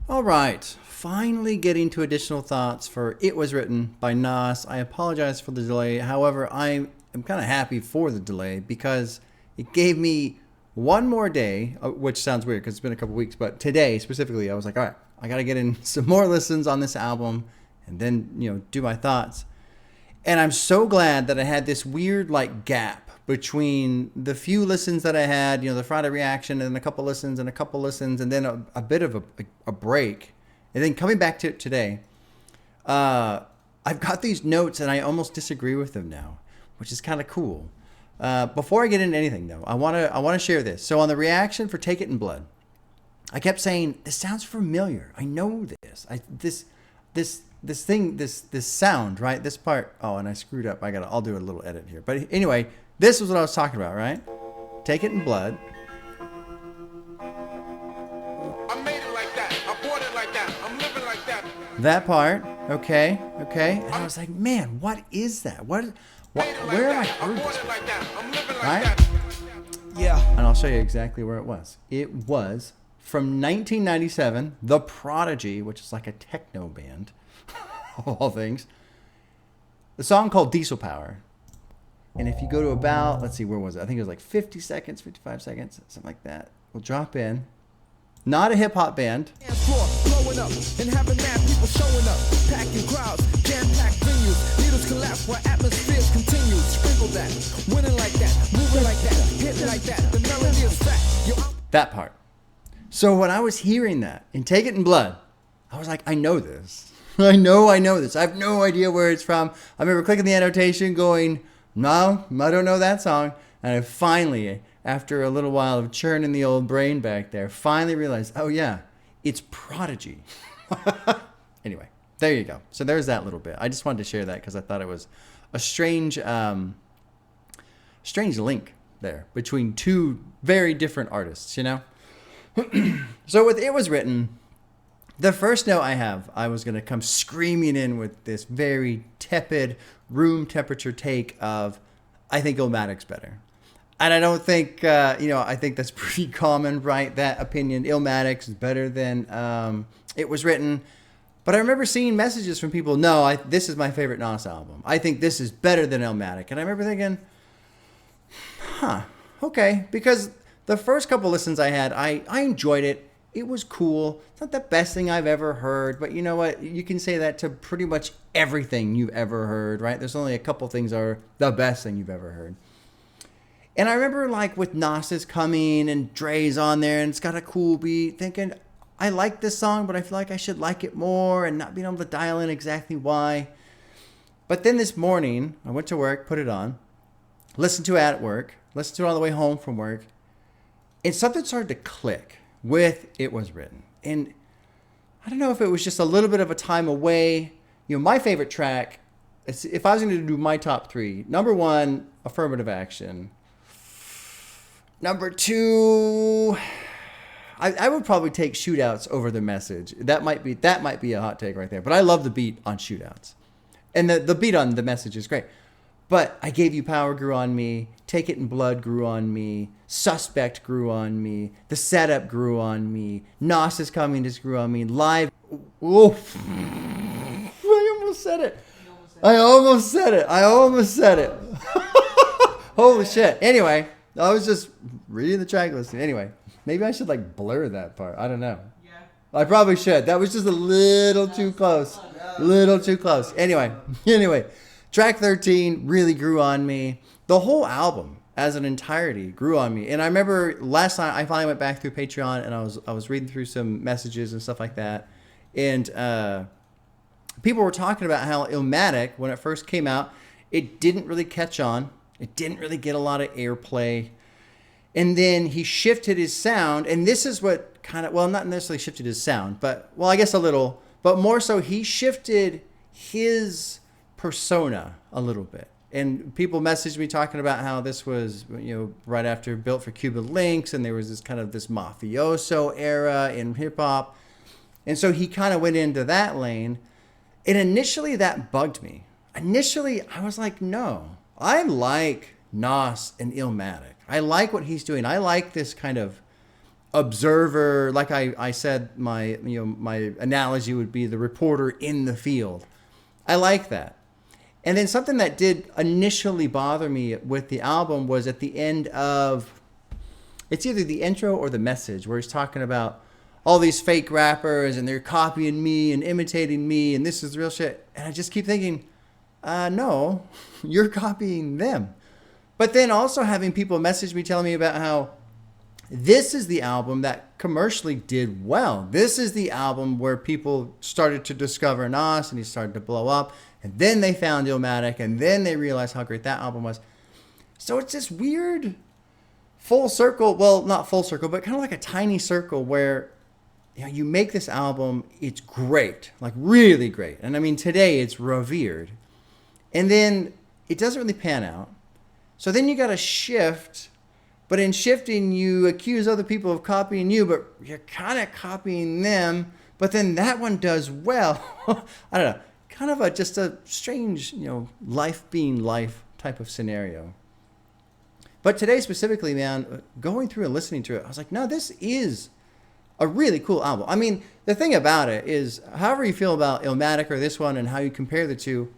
All right, finally getting to additional thoughts for It Was Written by Nas. I apologize for the delay. However, I am kind of happy for the delay because it gave me one more day, which sounds weird because it's been a couple weeks, but today specifically, I was like, all right, I got to get in some more listens on this album and then, do my thoughts. And I'm so glad that I had this weird gap between the few listens that I had, the Friday reaction and a couple listens and then a bit of a break. And then coming back to it today, I've got these notes and I almost disagree with them now, which is kind of cool. Before I get into anything though, I want to share this. So on the reaction for Take It in Blood, I kept saying, this sounds familiar. I know this. This sound, right? This part. Oh, and I screwed up. I'll do a little edit here. But anyway, this was what I was talking about, right? Take It in Blood. I made it like that. I bought it like that. I'm living like that. That part. Okay. And I was like, man, what is that? Where have I heard this? Right? Yeah. And I'll show you exactly where it was. It was from 1997, The Prodigy, which is like a techno band, of all things. The song called Diesel Power. And if you go to about, let's see, where was it? I think it was like 50 seconds, 55 seconds, something like that. We'll drop in. Not a hip hop band. Blowing up and having mad people showing up, packing crowds, jam-packed venues, needles collapse where atmospheres continue. Sprinkle that, winning like that, moving like that, hitting like that. The melody is fat. That part. So when I was hearing that in Take It in Blood, I was like, I know this. I know this. I have no idea where it's from. I remember clicking the annotation going, no, I don't know that song. And I finally, after a little while of churning the old brain back there, finally realized, oh yeah, it's Prodigy. Anyway, there you go. So there's that little bit. I just wanted to share that because I thought it was a strange link there between two very different artists, So with It Was Written, the first note I was going to come screaming in with this very tepid room temperature take of, I think Illmatic's better. And I don't think, I think that's pretty common, right? That opinion, Illmatic is better than It Was Written. But I remember seeing messages from people, no, this is my favorite Nas album. I think this is better than Illmatic. And I remember thinking, okay. Because the first couple listens I had, I enjoyed it. It was cool. It's not the best thing I've ever heard, but you know what? You can say that to pretty much everything you've ever heard, right? There's only a couple things are the best thing you've ever heard. And I remember with Nas's coming and Dre's on there and it's got a cool beat, thinking, I like this song, but I feel like I should like it more and not being able to dial in exactly why. But then this morning, I went to work, put it on, listened to it at work, listened to it on the way home from work, and something started to click with It Was Written. And I don't know if it was just a little bit of a time away. My favorite track, if I was going to do my top three, number one, Affirmative Action. Number two, I would probably take Shootouts over The Message. That might be a hot take right there. But I love the beat on Shootouts. And the beat on The Message is great. But I Gave You Power grew on me. Take It in Blood grew on me. Suspect grew on me. The Setup grew on me. Nas Is Coming just grew on me. Live. Oof. I almost said it. I almost said it. Holy shit. Anyway, I was just reading the track list. Anyway, maybe I should blur that part. I don't know. Yeah. I probably should. That was just a little too close. Anyway. Track 13 really grew on me. The whole album as an entirety grew on me. And I remember last night I finally went back through Patreon and I was reading through some messages and stuff like that. And people were talking about how Illmatic, when it first came out, it didn't really catch on. It didn't really get a lot of airplay. And then he shifted his sound. And this is what not necessarily shifted his sound, but I guess a little. But more so, he shifted his persona a little bit. And people messaged me talking about how this was, right after Built for Cuban Links, and there was this mafioso era in hip hop. And so he kind of went into that lane. And initially that bugged me. Initially I was like, no, I like Nas and Illmatic. I like what he's doing. I like this kind of observer, like I said, my analogy would be the reporter in the field. I like that. And then something that did initially bother me with the album was at the end of, it's either the intro or the message, where he's talking about all these fake rappers and they're copying me and imitating me and this is real shit. And I just keep thinking, no, you're copying them. But then also having people message me telling me about how this is the album that commercially did well. This is the album where people started to discover Nas and he started to blow up. And then they found Illmatic and then they realized how great that album was. So it's this weird full circle. Well, not full circle, but kind of like a tiny circle where you make this album. It's great, like really great. And I mean, today it's revered. And then it doesn't really pan out. So then you got to shift. But in shifting, you accuse other people of copying you, but you're kind of copying them. But then that one does well. I don't know. Kind of just a strange, life being life type of scenario. But today specifically, man, going through and listening to it, I was like, no, this is a really cool album. I mean, the thing about it is, however you feel about Illmatic or this one and how you compare the two,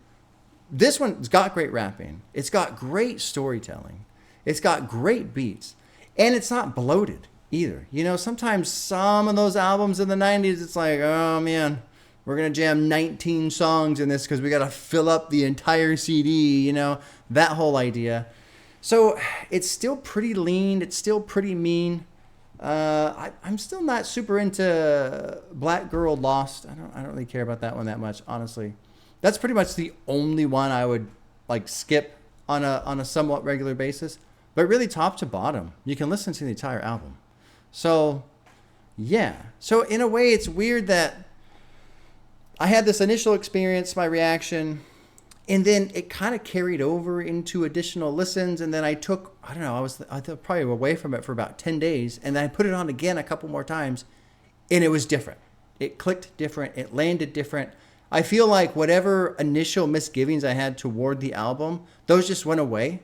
this one's got great rapping. It's got great storytelling. It's got great beats. And it's not bloated either. Sometimes some of those albums in the 90s, it's like, oh, man, we're going to jam 19 songs in this because we got to fill up the entire CD, that whole idea. So it's still pretty lean. It's still pretty mean. I'm still not super into Black Girl Lost. I don't really care about that one that much, honestly. That's pretty much the only one I would skip on a somewhat regular basis. But really, top to bottom, you can listen to the entire album. So, yeah. So in a way, it's weird that I had this initial experience, my reaction, and then it kind of carried over into additional listens. And then I took, I was probably away from it for about 10 days. And then I put it on again a couple more times. And it was different. It clicked different. It landed different. I feel like whatever initial misgivings I had toward the album, those just went away.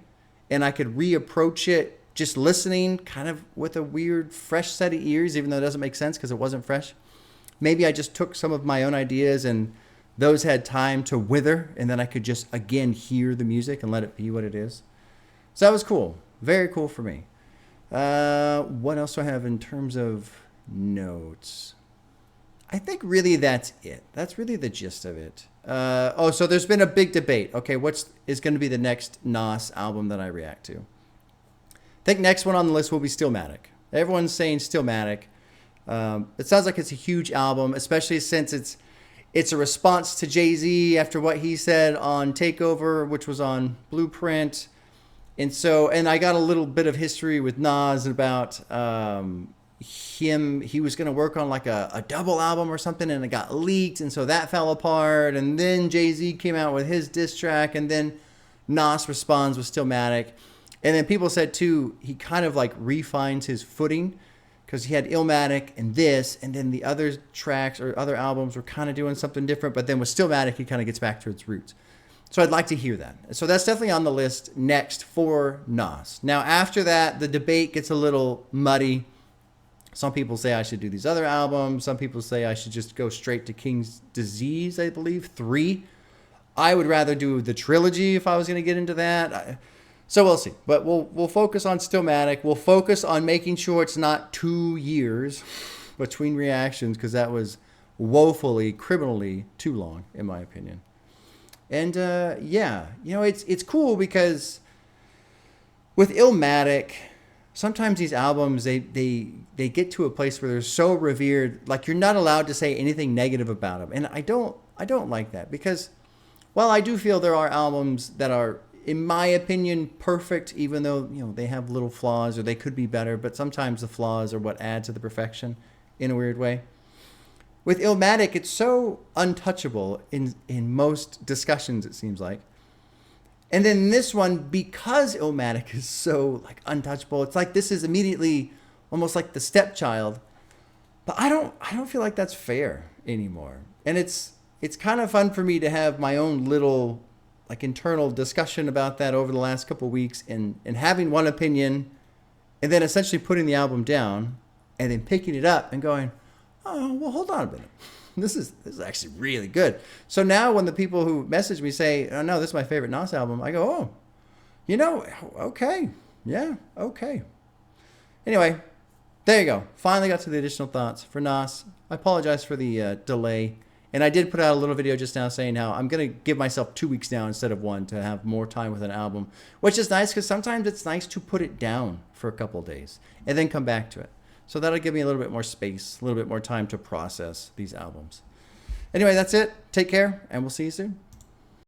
And I could reapproach it just listening kind of with a weird, fresh set of ears, even though it doesn't make sense because it wasn't fresh. Maybe I just took some of my own ideas and those had time to wither, and then I could just, again, hear the music and let it be what it is. So that was cool. Very cool for me. What else do I have in terms of notes? I think really that's it. That's really the gist of it. So there's been a big debate. Okay, is going to be the next Nas album that I react to? I think next one on the list will be Stillmatic. Everyone's saying Stillmatic. It sounds like it's a huge album, especially since it's a response to Jay-Z after what he said on Takeover, which was on Blueprint. And I got a little bit of history with Nas about him. He was going to work on a double album or something, and it got leaked, and so that fell apart. And then Jay-Z came out with his diss track, and then Nas responds with Stillmatic. And then people said too, he kind of refines his footing, because he had Illmatic and this, and then the other tracks or other albums were kind of doing something different. But then with Stillmatic, he kind of gets back to its roots. So I'd like to hear that. So that's definitely on the list next for Nas. Now, after that, the debate gets a little muddy. Some people say I should do these other albums. Some people say I should just go straight to King's Disease, I believe, 3. I would rather do the trilogy if I was going to get into that. So we'll see. But we'll focus on Stillmatic. We'll focus on making sure it's not 2 years between reactions, because that was woefully, criminally too long, in my opinion. And it's cool because with Illmatic, sometimes these albums, they get to a place where they're so revered, you're not allowed to say anything negative about them. And I don't like that, because while I do feel there are albums that are, in my opinion, perfect, even though, they have little flaws or they could be better, but sometimes the flaws are what add to the perfection in a weird way. With Illmatic, it's so untouchable in most discussions, it seems like. And then this one, because Illmatic is so untouchable, it's like this is immediately almost like the stepchild. But I don't feel like that's fair anymore. And it's kind of fun for me to have my own little internal discussion about that over the last couple of weeks, and having one opinion and then essentially putting the album down and then picking it up and going, oh, well, hold on a minute. This is actually really good. So now when the people who message me say, oh, no, this is my favorite Nas album, I go, oh, you know, okay. Yeah, okay. Anyway, there you go. Finally got to the additional thoughts for Nas. I apologize for the delay. And I did put out a little video just now saying how I'm going to give myself 2 weeks now instead of 1 to have more time with an album, which is nice because sometimes it's nice to put it down for a couple of days and then come back to it. So that'll give me a little bit more space, a little bit more time to process these albums. Anyway, that's it. Take care, and we'll see you soon.